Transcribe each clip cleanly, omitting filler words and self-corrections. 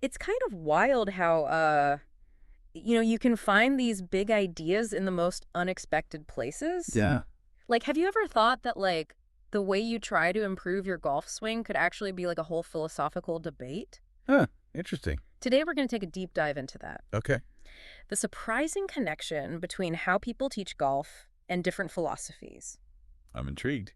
It's kind of wild how, you can find these big ideas in the most unexpected places. Yeah. Like, have you ever thought that, like, the way you try to improve your golf swing could actually be like a whole philosophical debate? Huh. Interesting. Today, we're going to take a deep dive into that. Okay. The surprising connection between how people teach golf and different philosophies. I'm intrigued.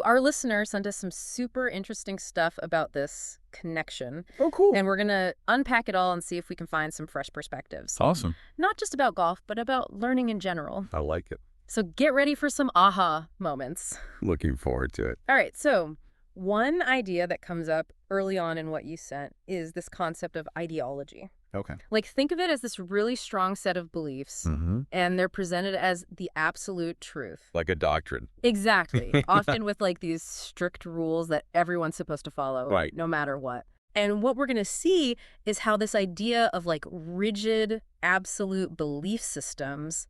Our listener sent us some super interesting stuff about this connection. Oh, cool. And we're going to unpack it all and see if we can find some fresh perspectives. Awesome. Not just about golf, but about learning in general. I like it. So get ready for some aha moments. Looking forward to it. All right, so one idea that comes up early on in what you sent is this concept of ideology. Okay. Like, think of it as this really strong set of beliefs, and they're presented as the absolute truth. Like a doctrine. Exactly. Often with, like, these strict rules that everyone's supposed to follow, Right. no matter what. And what we're going to see is how this idea of, like, rigid, absolute belief systems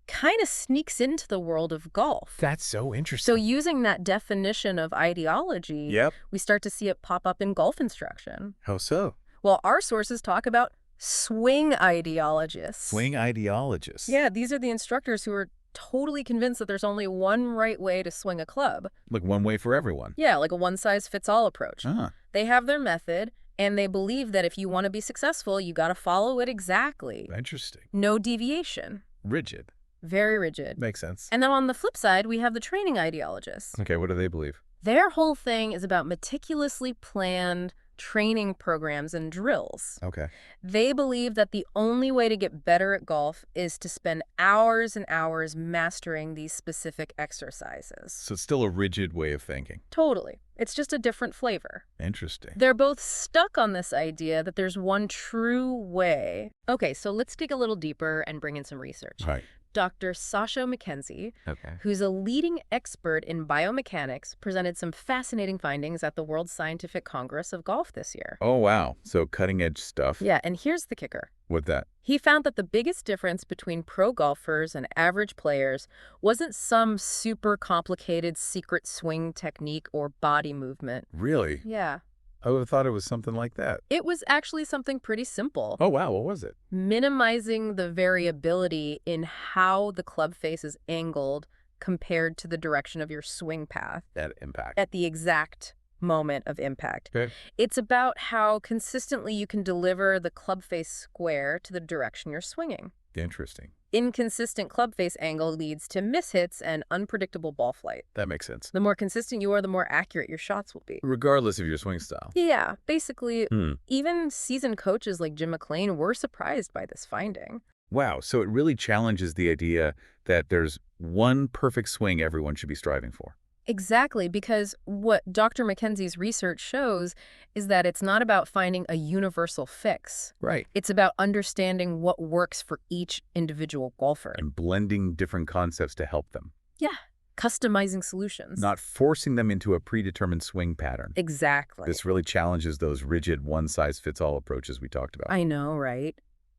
kind of sneaks into the world of golf. That's so interesting. So using that definition of ideology, Yep. we start to see it pop up in golf instruction. How so? Well, our sources talk about swing ideologists. Swing ideologists. Yeah, these are the instructors who are totally convinced that there's only one right way to swing a club. Like one way for everyone. Yeah, like a one-size-fits-all approach. Ah. They have their method, and they believe that if you want to be successful, you got to follow it exactly. Interesting. No deviation. Rigid. Very rigid. Makes sense. And then on the flip side, we have the training ideologists. Okay, what do they believe? Their whole thing is about meticulously planned training programs and drills. Okay. They believe that the only way to get better at golf is to spend hours and hours mastering these specific exercises. So it's still a rigid way of thinking. Totally. It's just a different flavor. Interesting. They're both stuck on this idea that there's one true way. Okay, so let's dig a little deeper and bring in some research. Right. Dr. Sasha McKenzie, Okay. who's a leading expert in biomechanics, presented some fascinating findings at the World Scientific Congress of Golf this year. Oh, wow. So cutting edge stuff. Yeah, and here's the kicker. With that. He found that the biggest difference between pro golfers and average players wasn't some super complicated secret swing technique or body movement. Really? Yeah. I would have thought it was something like that. It was actually something pretty simple. Oh, wow. What was it? Minimizing the variability in how the club face is angled compared to the direction of your swing path That impact. at the exact moment of impact. Okay. It's about how consistently you can deliver the club face square to the direction you're swinging. Interesting. Inconsistent club face angle leads to mishits and unpredictable ball flight. That makes sense. The more consistent you are, the more accurate your shots will be. Regardless of your swing style. Yeah, basically, Hmm. even seasoned coaches like Jim McLean were surprised by this finding. Wow. So it really challenges the idea that there's one perfect swing everyone should be striving for. Exactly, because what Dr. McKenzie's research shows is that it's not about finding a universal fix. Right. It's about understanding what works for each individual golfer. And blending different concepts to help them. Yeah, customizing solutions. Not forcing them into a predetermined swing pattern. Exactly. This really challenges those rigid one-size-fits-all approaches we talked about. I know, right?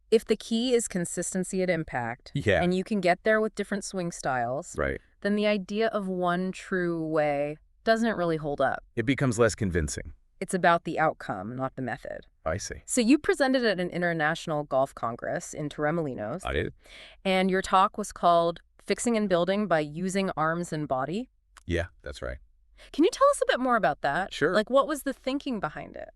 If the key is consistency at impact, Yeah. and you can get there with different swing styles, Right. then the idea of one true way doesn't really hold up. It becomes less convincing. It's about the outcome, not the method. I see. So you presented at an international golf congress in Torremolinos, I did? and your talk was called Fixing and Building by Using Arms and Body. Yeah, that's right. Can you tell us a bit more about that? Sure. Like, what was the thinking behind it?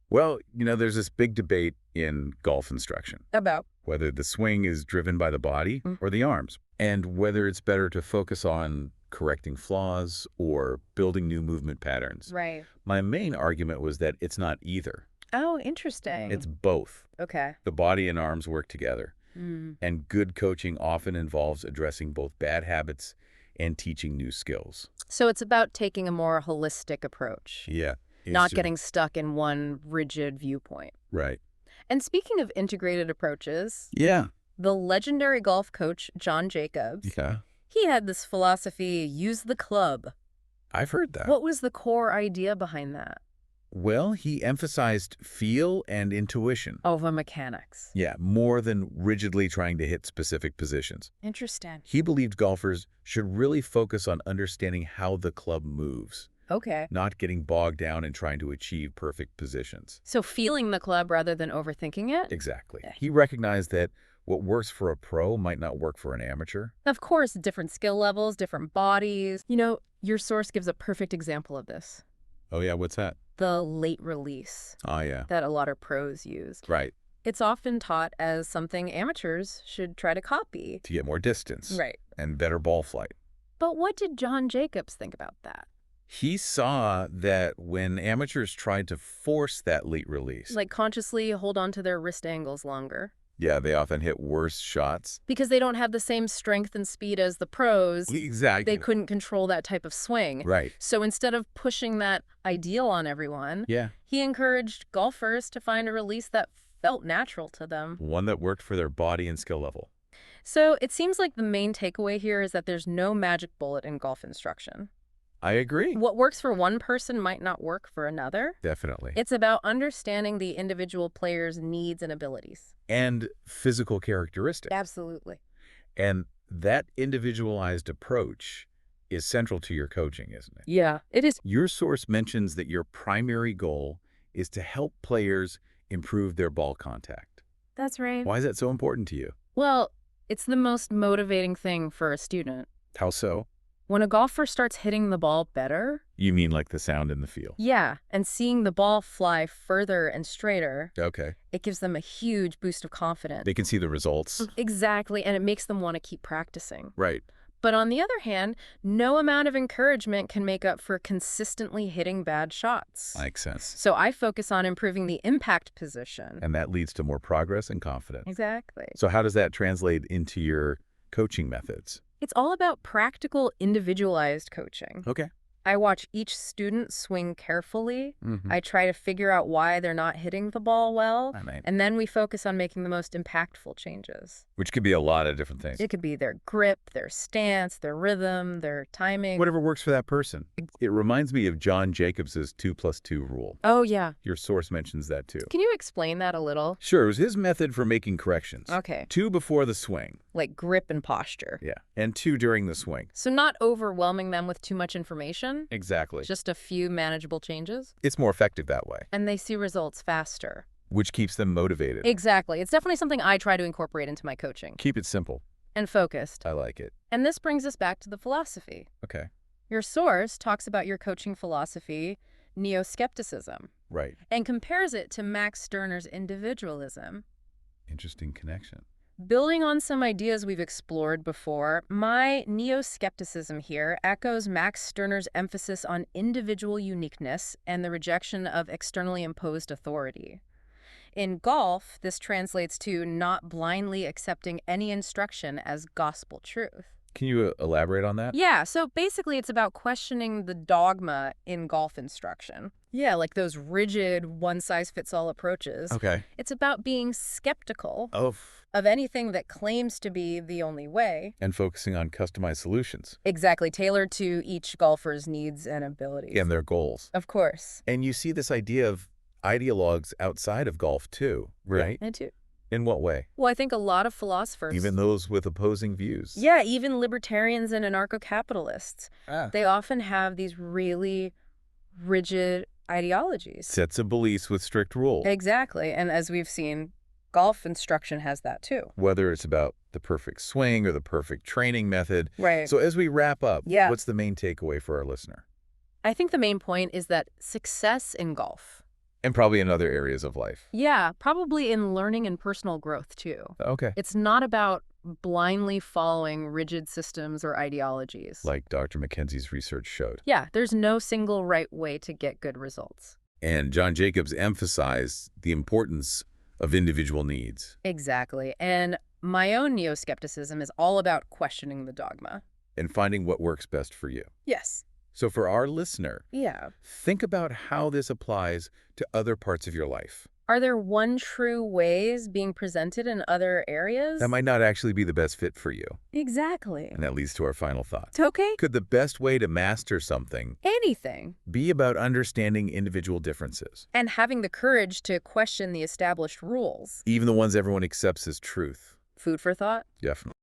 Well, there's this big debate in golf instruction, About? whether the swing is driven by the body or the arms, and whether it's better to focus on correcting flaws or building new movement patterns. Right. My main argument was that it's not either. Oh, interesting. It's both. Okay. The body and arms work together, Mm. and good coaching often involves addressing both bad habits and teaching new skills. So it's about taking a more holistic approach, Yeah. not getting stuck in one rigid viewpoint. Right. And speaking of integrated approaches, Yeah. the legendary golf coach John Jacobs, Yeah. he had this philosophy, use the club. I've heard that. What was the core idea behind that? Well, he emphasized feel and intuition. Over mechanics. Yeah, more than rigidly trying to hit specific positions. Interesting. He believed golfers should really focus on understanding how the club moves. Okay. not getting bogged down in trying to achieve perfect positions. So feeling the club rather than overthinking it? Exactly. He recognized that what works for a pro might not work for an amateur. Of course, different skill levels, different bodies. Your source gives a perfect example of this. Oh yeah, what's that? The late release Oh yeah. that a lot of pros use. Right. It's often taught as something amateurs should try to copy. To get more distance. Right. And better ball flight. But what did John Jacobs think about that? He saw that when amateurs tried to force that late release, Like consciously hold on to their wrist angles longer. yeah, they often hit worse shots. Because they don't have the same strength and speed as the pros, Exactly. they couldn't control that type of swing. Right. So instead of pushing that ideal on everyone, Yeah. he encouraged golfers to find a release that felt natural to them. One that worked for their body and skill level. So it seems like the main takeaway here is that there's no magic bullet in golf instruction. I agree. What works for one person might not work for another. Definitely. It's about understanding the individual player's needs and abilities. And physical characteristics. Absolutely. And that individualized approach is central to your coaching, isn't it? Yeah, it is. Your source mentions that your primary goal is to help players improve their ball contact. That's right. Why is that so important to you? Well, it's the most motivating thing for a student. How so? When a golfer starts hitting the ball better, You mean like the sound in the field? yeah, and seeing the ball fly further and straighter, Okay. it gives them a huge boost of confidence. They can see the results. Exactly, and it makes them want to keep practicing. Right. But on the other hand, no amount of encouragement can make up for consistently hitting bad shots. Makes sense. So I focus on improving the impact position. And that leads to more progress and confidence. Exactly. So how does that translate into your coaching methods? It's all about practical, individualized coaching. Okay. I watch each student swing carefully. Mm-hmm. I try to figure out why they're not hitting the ball well. I mean, And then we focus on making the most impactful changes. which could be a lot of different things. It could be their grip, their stance, their rhythm, their timing. Whatever works for that person. It reminds me of John Jacobs's 2+2 rule. Oh, yeah. Your source mentions that too. Can you explain that a little? Sure, it was his method for making corrections. Okay. 2 before the swing. Like grip and posture. Yeah. And 2 during the swing. So not overwhelming them with too much information, Exactly. just a few manageable changes, It's more effective that way, and they see results faster. which keeps them motivated. Exactly. It's definitely something I try to incorporate into my coaching. Keep it simple. And focused. I like it. And this brings us back to the philosophy. Okay. Your source talks about your coaching philosophy, neo-skepticism, Right. and compares it to Max Stirner's individualism. Interesting connection. Building on some ideas we've explored before, my neo-skepticism here echoes Max Stirner's emphasis on individual uniqueness and the rejection of externally imposed authority. In golf, this translates to not blindly accepting any instruction as gospel truth. Can you elaborate on that? Yeah, so basically it's about questioning the dogma in golf instruction. Yeah, like those rigid, one-size-fits-all approaches. Okay. It's about being skeptical Of of anything that claims to be the only way. and focusing on customized solutions Exactly, tailored to each golfer's needs and abilities. and their goals. Of course. And you see this idea of ideologues outside of golf too, right? I do. In what way? Well, I think a lot of philosophers... Even those with opposing views. Yeah, even libertarians and anarcho-capitalists. Ah. They often have these really rigid ideologies. Sets of beliefs with strict rules. Exactly, and as we've seen, golf instruction has that too. Whether it's about the perfect swing or the perfect training method. Right. So as we wrap up, Yeah. what's the main takeaway for our listener? I think the main point is that success in golf... And probably in other areas of life. Yeah, probably in learning and personal growth too. Okay. It's not about blindly following rigid systems or ideologies. Like Dr. Mackenzie's research showed. Yeah, there's no single right way to get good results. And John Jacobs emphasized the importance of individual needs. Exactly. And my own neo-skepticism is all about questioning the dogma. And finding what works best for you. Yes. So for our listener, Yeah. think about how this applies to other parts of your life. Are there one true ways being presented in other areas? That might not actually be the best fit for you. Exactly. And that leads to our final thought. It's okay. Could the best way to master something Anything. be about understanding individual differences, And having the courage to question the established rules. even the ones everyone accepts as truth? Food for thought. Definitely.